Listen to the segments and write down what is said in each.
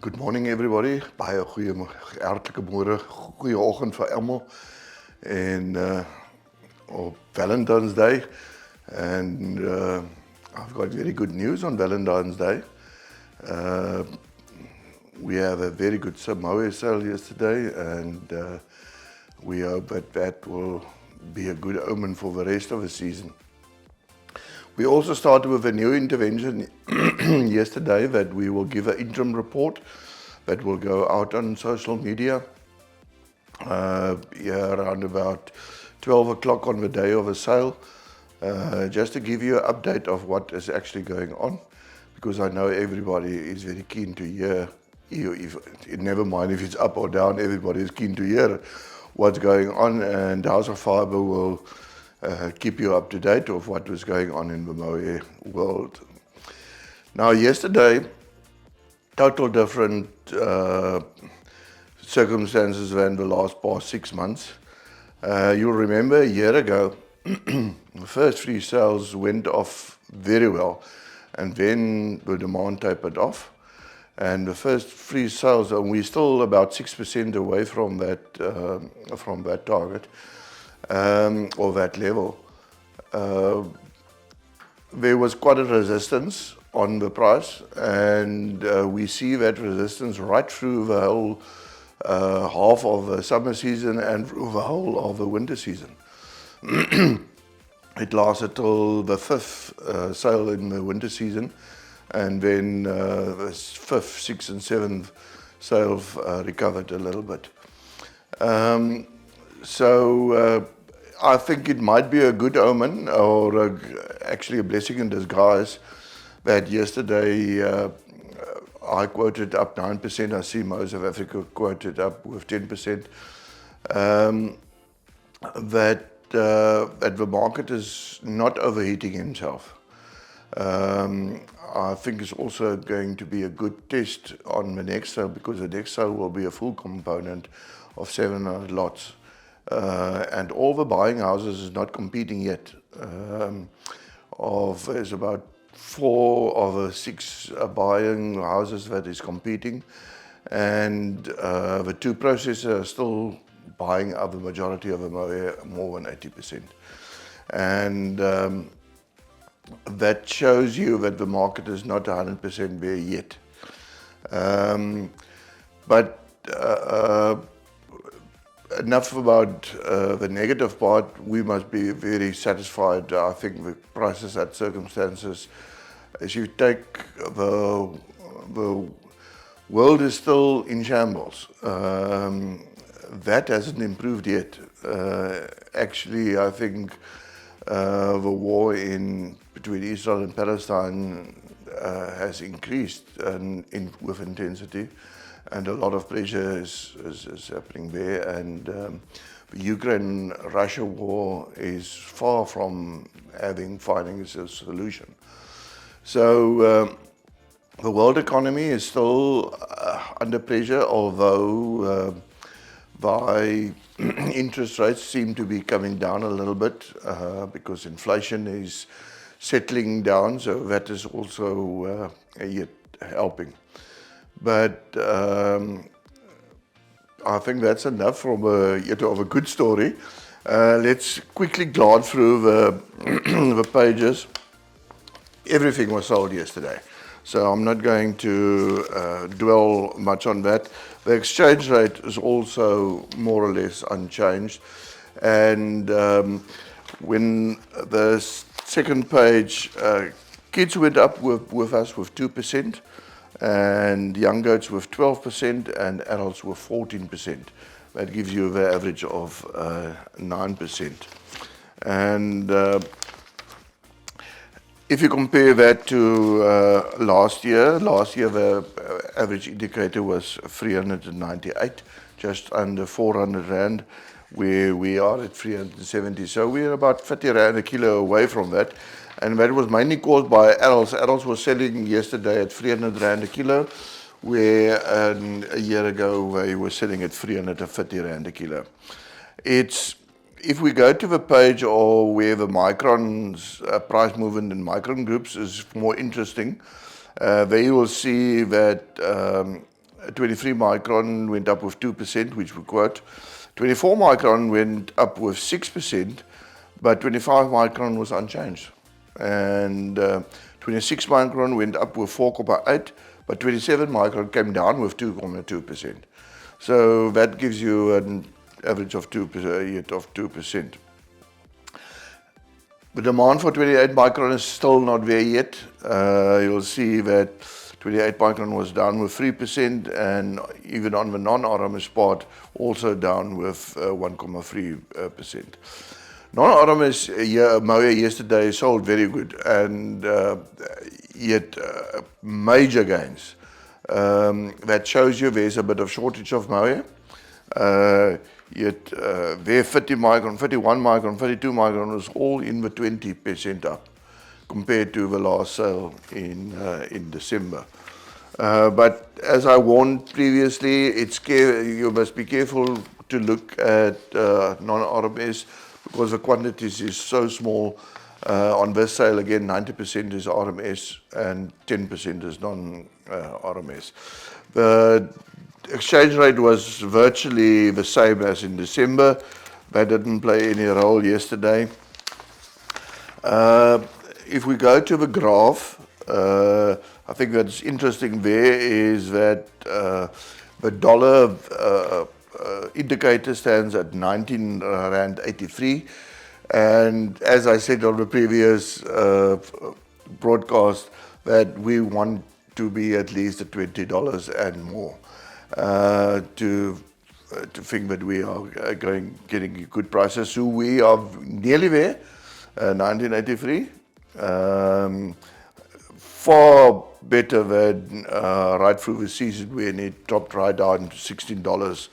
Good morning everybody. Baie hartlike môre, goeie oggend vir almal. En op Valentine's Day and I've got very good news on Valentine's Day. We have a very good mohair sale yesterday and we hope that will be a good omen for the rest of the season. We also started with a new intervention yesterday that we will give an interim report that will go out on social media around about 12 o'clock on the day of the sale, just to give you an update of what is actually going on, because I know everybody is very keen to hear, never mind if it's up or down, everybody is keen to hear what's going on, and House of Fibre will keep you up to date of what was going on in the mohair world. Now yesterday, total different circumstances than the past 6 months. You'll remember a year ago, the first 3 sales went off very well, and then the demand tapered off. And the first 3 sales, and we're still about 6% away from that target. Or that level. There was quite a resistance on the price, and we see that resistance right through the whole half of the summer season and through the whole of the winter season. It lasted till the 5th sale in the winter season, and then the 5th, 6th and 7th sales recovered a little bit. So I think it might be a good omen, or actually a blessing in disguise, that yesterday I quoted up 9%. I see most of Africa quoted up with 10%. That the market is not overheating himself. I think it's also going to be a good test on the next sale, because the next sale will be a full component of 700 lots. And all the buying houses is not competing yet. There's about 4 of the 6 buying houses that is competing, and the 2 processors are still buying up the majority of the mohair, more than 80%. And that shows you that the market is not 100% there yet. But enough about the negative part. We must be very satisfied, I think, with prices at circumstances. As you take the world is still in shambles. That hasn't improved yet. Actually, I think the war between Israel and Palestine has increased with intensity. And a lot of pressure is happening there, and the Ukraine-Russia war is far from finding a solution. So the world economy is still under pressure, although the interest rates seem to be coming down a little bit, because inflation is settling down, so that is also yet helping. But I think that's enough from of a good story. Let's quickly glance through the pages. Everything was sold yesterday, so I'm not going to dwell much on that. The exchange rate is also more or less unchanged, and when the second page, kids went up with us with 2%. And young goats with 12% and adults with 14%. That gives you the average of 9%. And if you compare that to last year the average indicator was 398, just under 400 Rand, where we are at 370. So we're about 50 Rand a kilo away from that. And that was mainly caused by adults. Adults were selling yesterday at 300 Rand a kilo, where a year ago they were selling at 350 Rand a kilo. If we go to the page or where the microns, price movement in micron groups is more interesting, there you will see that 23 micron went up with 2%, which we quote. 24 micron went up with 6%, but 25 micron was unchanged. And 26 micron went up with 4.8%, but 27 micron came down with 2.2%. So that gives you an average of 2%. The demand for 28 micron is still not there yet. You'll see that 28 micron was down with 3%, and even on the non-RMS part, also down with 1.3%. Non-RMS mower yesterday sold very good, and yet major gains. That shows you there's a bit of shortage of mower. Yet there 30 micron, 31 micron, 32 micron was all in the 20% up compared to the last sale in December. But as I warned previously, you must be careful to look at non-RMS because the quantities is so small. On this sale again, 90% is RMS and 10% is non-RMS. The exchange rate was virtually the same as in December. That didn't play any role yesterday. If we go to the graph, I think that's interesting there is that the dollar indicator stands at 19 Rand 83. And as I said on the previous broadcast, that we want to be at least at $20 and more to think that we are getting good prices. So we are nearly there, 1983. Far better than right through the season when it dropped right down to $16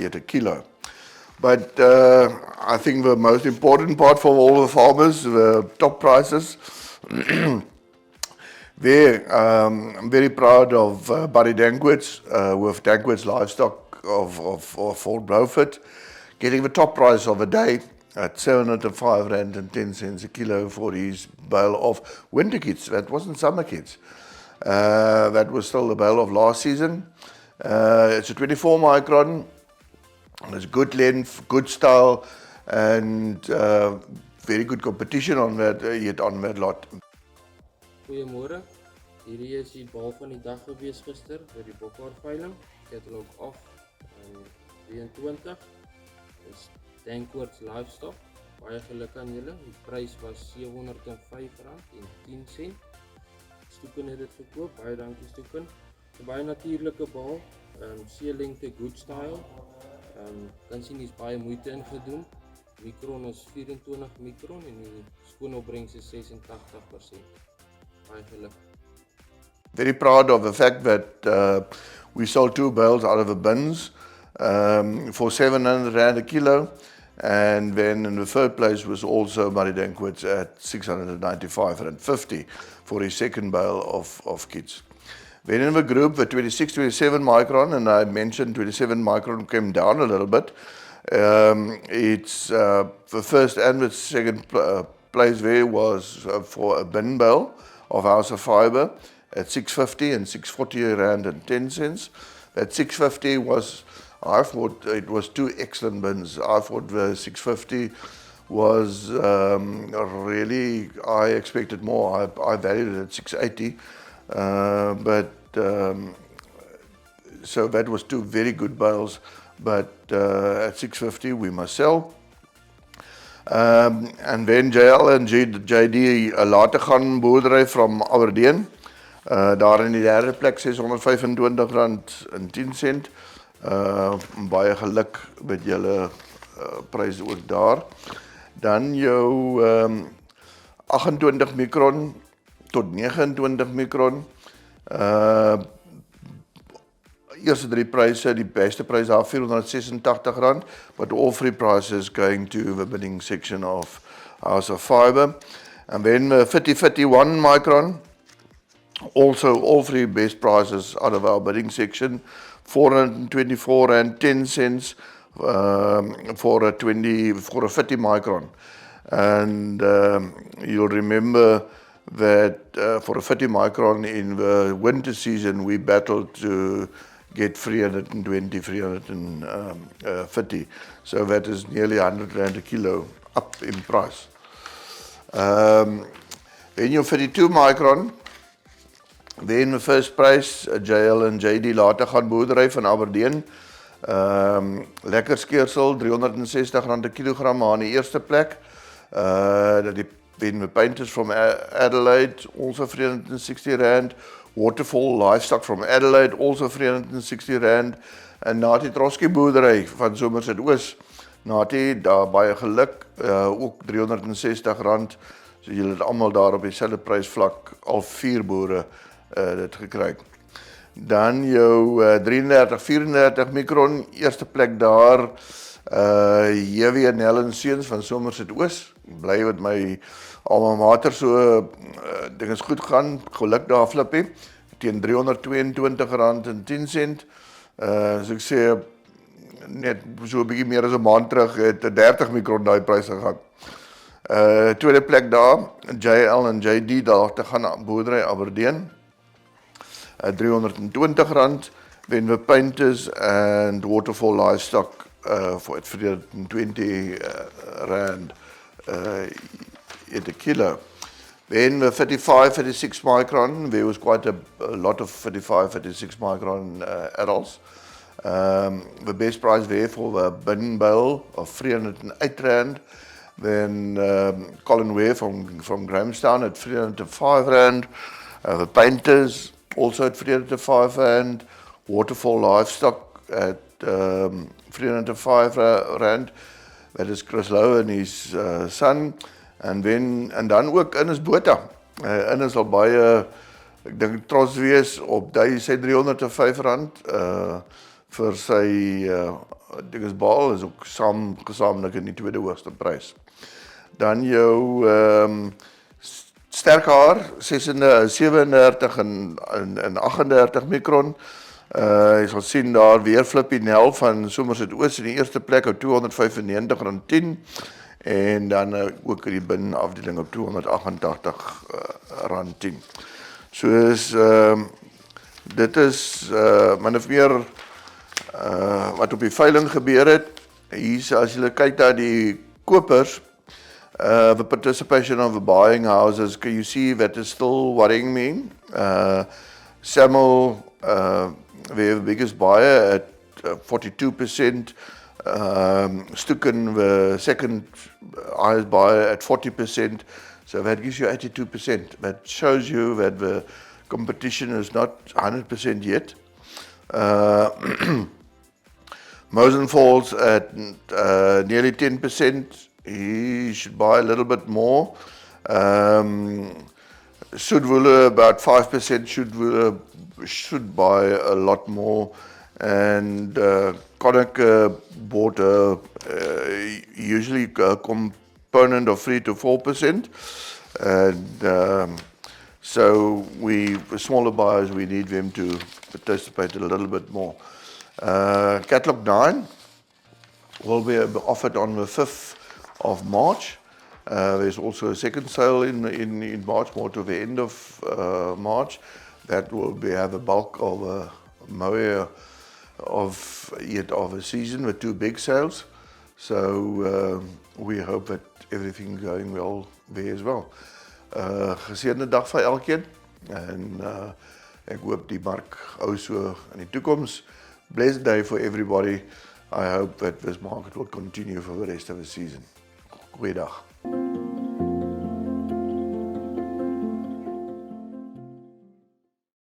yet a kilo. But I think the most important part for all the farmers, the top prices. There, I'm very proud of Buddy Danckwerts with Danckwerts Livestock of Fort Beaufort, getting the top price of the day at 705 Rand and 10 cents a kilo for his bale of winter kits. That wasn't summer kits. That was still the bale of last season. It's a 24 micron. It's good length, good style, and very good competition on that, yet on that lot. Goeiemôre. Hierdie is die bal van die dag gewees gister by die bokhaarveiling. Ek het hulle ook af in 23. Dis Danckwerts Livestock. Baie geluk aan julle. Die prys was R705.10. Stoeken het dit verkoop. Baie dankie Stoeken. 'n Baie natuurlike bal. C-lengte, good style. Kan sien hier's baie moeite ingedoen. Mikron is 24 mikron en die skoonopbrengs is 86%. Baie geluk. Very proud of the fact that we sold 2 bales out of the bins for 700 Rand a kilo. And then in the third place was also Buddy Danckwerts at 695.50 for his second bale of kits. Then in the group, the 26, 27 micron, and I mentioned 27 micron came down a little bit. It's the first and the second place there was for a bin bale of House of Fibre at 650 and 640 Rand and 10 cents. That 650 was, I thought it was 2 excellent bins. I thought the 650 was really, I expected more. I valued it at 680. So that was 2 very good bales, but at 650 we must sell. And then JL en JD later gaan boerdery from Aberdeen. Daar in die derde plek R625.10. Baie geluk met julle pryse ook daar. Dan jou 28 mikron tot 29 mikron. Eerste 3 pryse, die beste pryse daar R486, but all 3 prices going to the bidding section of House of Fibre. And then 50-51 micron, also all 3 best prices out of our bidding section, R424.10 for a 50 micron. And you'll remember that for a 50 micron in the winter season we battled to get 320, 350. So that is nearly 100 rand a kilo up in price. Then your 52 micron, then the first price, JL en JD later gaan boerdery van Aberdeen. Lekker skeersel, 360 rand per kilogram aan die eerste plek. Then the painters from Adelaide, also 360 rand. Waterfall Livestock from Adelaide, also 360 rand. En Natie Trotsky boerdery van Somerset Oos. Natie, daar baie geluk, ook 360 rand. So julle het almal daar op dieselfde prysvlak, al 4 boere dit gekry. Dan jou 33, 34 micron, eerste plek daar, J.W. Nel & Seuns van Somerset Oos. Bly met my alma mater so dinges goed gaan, geluk daar Flippie, teen 322 rand en 10 sent. So ek sê, net so 'n bietjie meer as 'n maand terug, het 30 micron daai pryse gehad. Tweede plek daar, JL en JD, daar te gaan boerdery Aberdeen. 320 rand, then the painters and Waterfall Livestock for 320 rand at a kilo. Then the 35, 36 micron, there was quite a lot of 35, 36 micron adults. The best price there for the bin bale of 308 rand. Then Colin Ware from Grahamstown at 305 rand. The painters also at 305 rand. Waterfall Livestock at 305 rand. That is Chris Lowe and his son. En dan ook in is Botha. In is al baie, ek dink trots wees op sy 305 rand vir sy ding is baal, is ook gesamentlik in die tweede hoogste prys. Dan jou sterk haar, 37 en 38 micron. Jy sal sien daar weer Flippie Nel van Somerset Oos in die eerste plek op 295 rand 10. En dan ook die binnenafdeling op 288 rand 10. Soos dit is min of meer wat op die veiling gebeur het. Hier as julle kyk na die kopers, the participation of the buying houses, can you see that is still worrying me? Samuel, we're the biggest buyer at 42%. Stukken, the second highest buyer at 40%. So that gives you 82%. That shows you that the competition is not 100% yet. Mosen Falls at nearly 10%. He should buy a little bit more. Sudwule about 5%. Should buy a lot more. And Konica bought usually a component of 3 to 4%. And so smaller buyers, we need them to participate a little bit more. Catlock 9 will be offered on the 5th of March. There's also a second sale in March, more to the end of March. That will have a bulk of a mower of a season with 2 big sales. So we hope that everything going well there as well. Geseënde dag vir elkeen en ek hoop die mark hou so in die toekoms. Blessed day for everybody. I hope that this market will continue for the rest of the season. Goeiedag.